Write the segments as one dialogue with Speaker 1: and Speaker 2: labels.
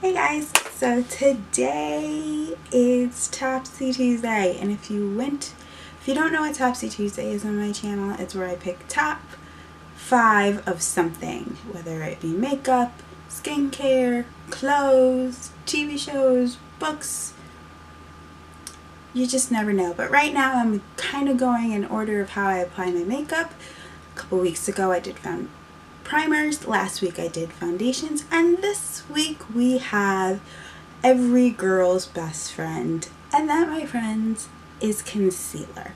Speaker 1: Hey guys, so today is Topsy Tuesday, and if you don't know what Topsy Tuesday is on my channel, it's where I pick top 5 of something, whether it be makeup, skincare, clothes, TV shows, books. You just never know. But right now I'm kind of going in order of how I apply my makeup. A couple weeks ago I did primers, last week I did foundations, and this week we have every girl's best friend, and that, my friends, is concealer.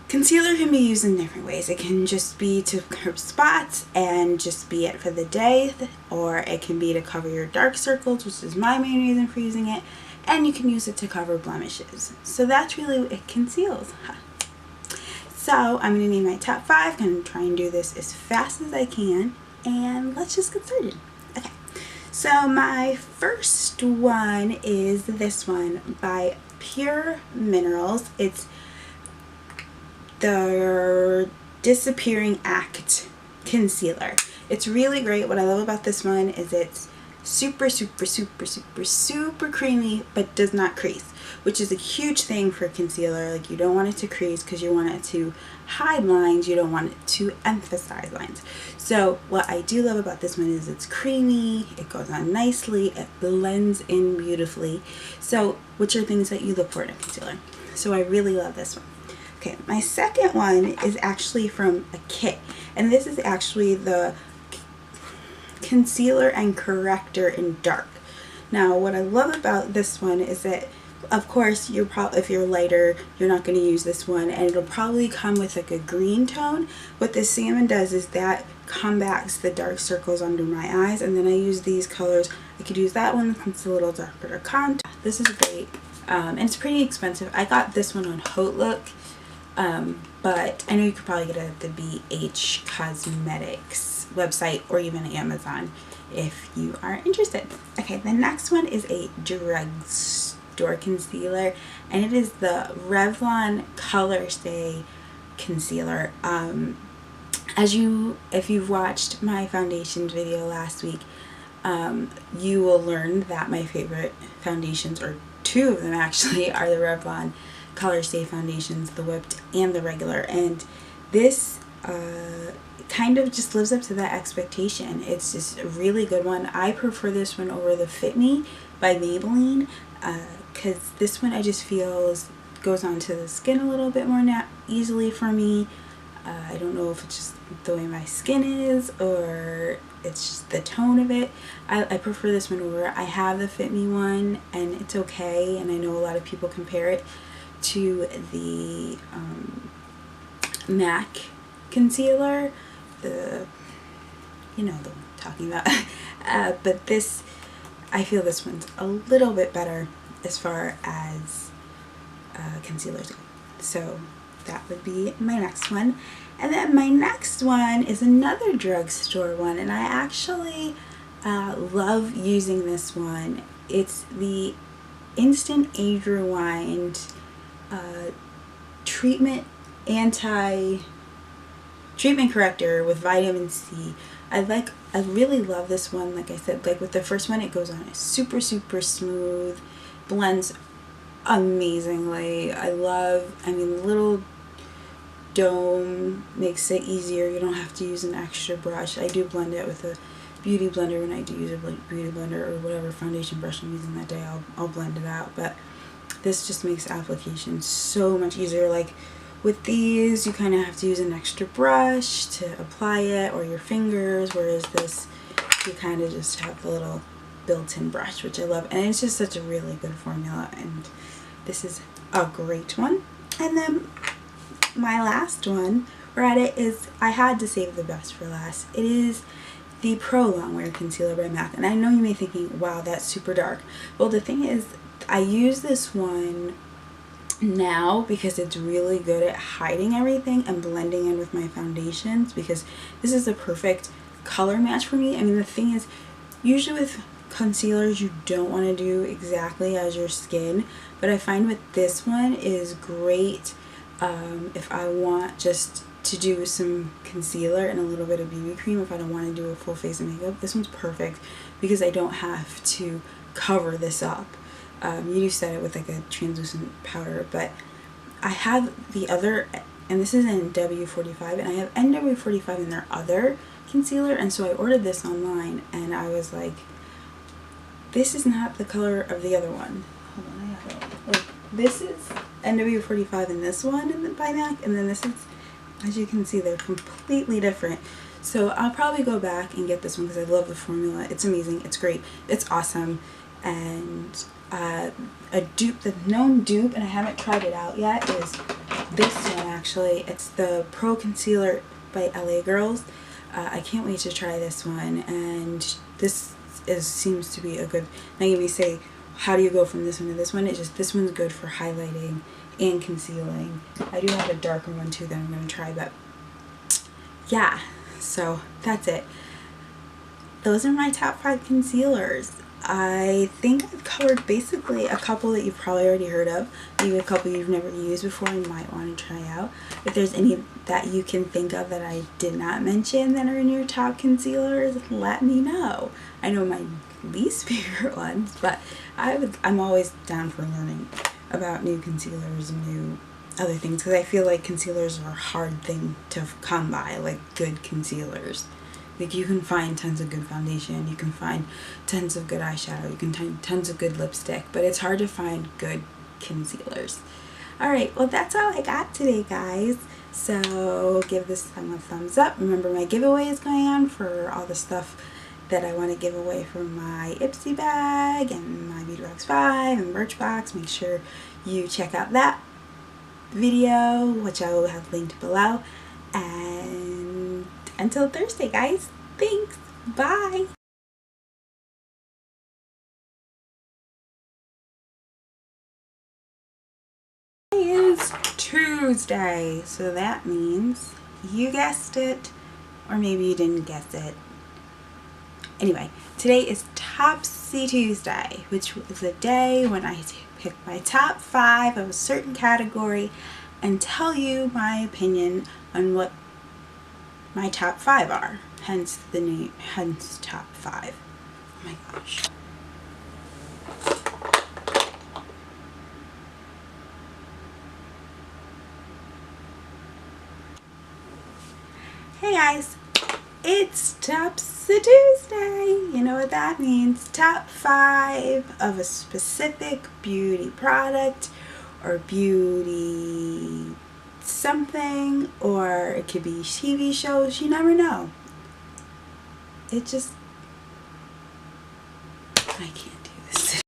Speaker 1: Concealer can be used in different ways. It can just be to curb spots and just be it for the day, or it can be to cover your dark circles, which is my main reason for using it, and you can use it to cover blemishes. So that's really what it conceals. So I'm going to name my top 5. I'm going to try and do this as fast as I can, and let's just get started. Okay, so my first one is this one by Pur Minerals. It's the Disappearing Act concealer. It's really great. What I love about this one is it's super creamy, but does not crease, which is a huge thing for concealer. Like, you don't want it to crease because you want it to hide lines, you don't want it to emphasize lines. So what I do love about this one is it's creamy, it goes on nicely, it blends in beautifully. So which are things that you look for in a concealer. So I really love this one. Okay, my second one is actually from a kit, and this is actually the Concealer and Corrector in Dark. Now what I love about this one is that, of course, if you're lighter, you're not going to use this one, and it'll probably come with like a green tone. What this salmon does is that combats the dark circles under my eyes, and then I use these colors. I could use that one since it's a little darker to contour. This is great, and it's pretty expensive. I got this one on Haute Look, but I know you could probably get it at the BH Cosmetics website or even Amazon if you are interested. Okay, the next one is a drugstore concealer, and it is the Revlon Colorstay concealer. If you've watched my foundations video last week, you will learn that my favorite foundations, or 2 of them actually, are the Revlon Colorstay foundations, the whipped and the regular, and this kind of just lives up to that expectation. It's just a really good one. I prefer this one over the Fit Me by Maybelline, because this one I just feel goes onto the skin a little bit more easily for me. I don't know if it's just the way my skin is or it's just the tone of it. I prefer this one over. I have the Fit Me one and it's okay, and I know a lot of people compare it to the MAC concealer, you know the one I'm talking about. But this, I feel this one's a little bit better as far as concealers go. So that would be my next one. And then my next one is another drugstore one, and I actually love using this one. It's the Instant Age Rewind treatment corrector with vitamin C. I really love this one. Like I said, like with the first one, it goes on super smooth, blends amazingly. I mean, the little dome makes it easier. You don't have to use an extra brush. I do blend it with a beauty blender when I do use a beauty blender, or whatever foundation brush I'm using that day. I'll blend it out, but this just makes application so much easier. Like with these, you kind of have to use an extra brush to apply it, or your fingers, whereas this, you kind of just have the little built-in brush, which I love. And it's just such a really good formula, and this is a great one. And then my last one, we're at it, is I had to save the best for last. It is the Pro Longwear concealer by MAC. And I know you may be thinking, wow, that's super dark. Well, the thing is, I use this one now because it's really good at hiding everything and blending in with my foundations, because this is a perfect color match for me. I mean, the thing is, usually with concealers you don't want to do exactly as your skin, but I find with this one is great if I want just to do some concealer and a little bit of BB cream if I don't want to do a full face of makeup. This one's perfect because I don't have to cover this up. You do set it with like a translucent powder, but I have the other, and this is in W45, and I have NW45 in their other concealer, and so I ordered this online, and I was like, this is not the color of the other one. Hold on, I have it. Like, this is NW45 in this one by MAC, and then this is, as you can see, they're completely different. So I'll probably go back and get this one because I love the formula. It's amazing. It's great. It's awesome. And a dupe, the known dupe, and I haven't tried it out yet, is this one actually. It's the Pro Concealer by LA Girls. I can't wait to try this one, and this seems to be a good, now you may say, how do you go from this one to this one? It's just, this one's good for highlighting and concealing. I do have a darker one too that I'm going to try, but yeah, so that's it. Those are my top 5 concealers. I think I've covered basically a couple that you've probably already heard of, maybe a couple you've never used before and might want to try out. If there's any that you can think of that I did not mention that are in your top concealers, let me know. I know my least favorite ones, but I'm always down for learning about new concealers and new other things, because I feel like concealers are a hard thing to come by, like good concealers. Like, you can find tons of good foundation, you can find tons of good eyeshadow, you can find tons of good lipstick, but it's hard to find good concealers. Alright, well that's all I got today, guys. So give this thing a thumbs up. Remember, my giveaway is going on for all the stuff that I want to give away from my Ipsy bag and my Beauty Box 5 and Birchbox. Make sure you check out that video, which I will have linked below. And until Thursday, guys, thanks, bye. Today is Tuesday, so that means, you guessed it, or maybe you didn't guess it. Anyway, today is Topsy Tuesday, which is a day when I pick my top 5 of a certain category and tell you my opinion on what my top 5 are. Hence the name, hence top 5. Oh my gosh. Hey guys, it's Topsy Tuesday. You know what that means. Top 5 of a specific beauty product or beauty something, or it could be TV shows. You never know. It just, I can't do this.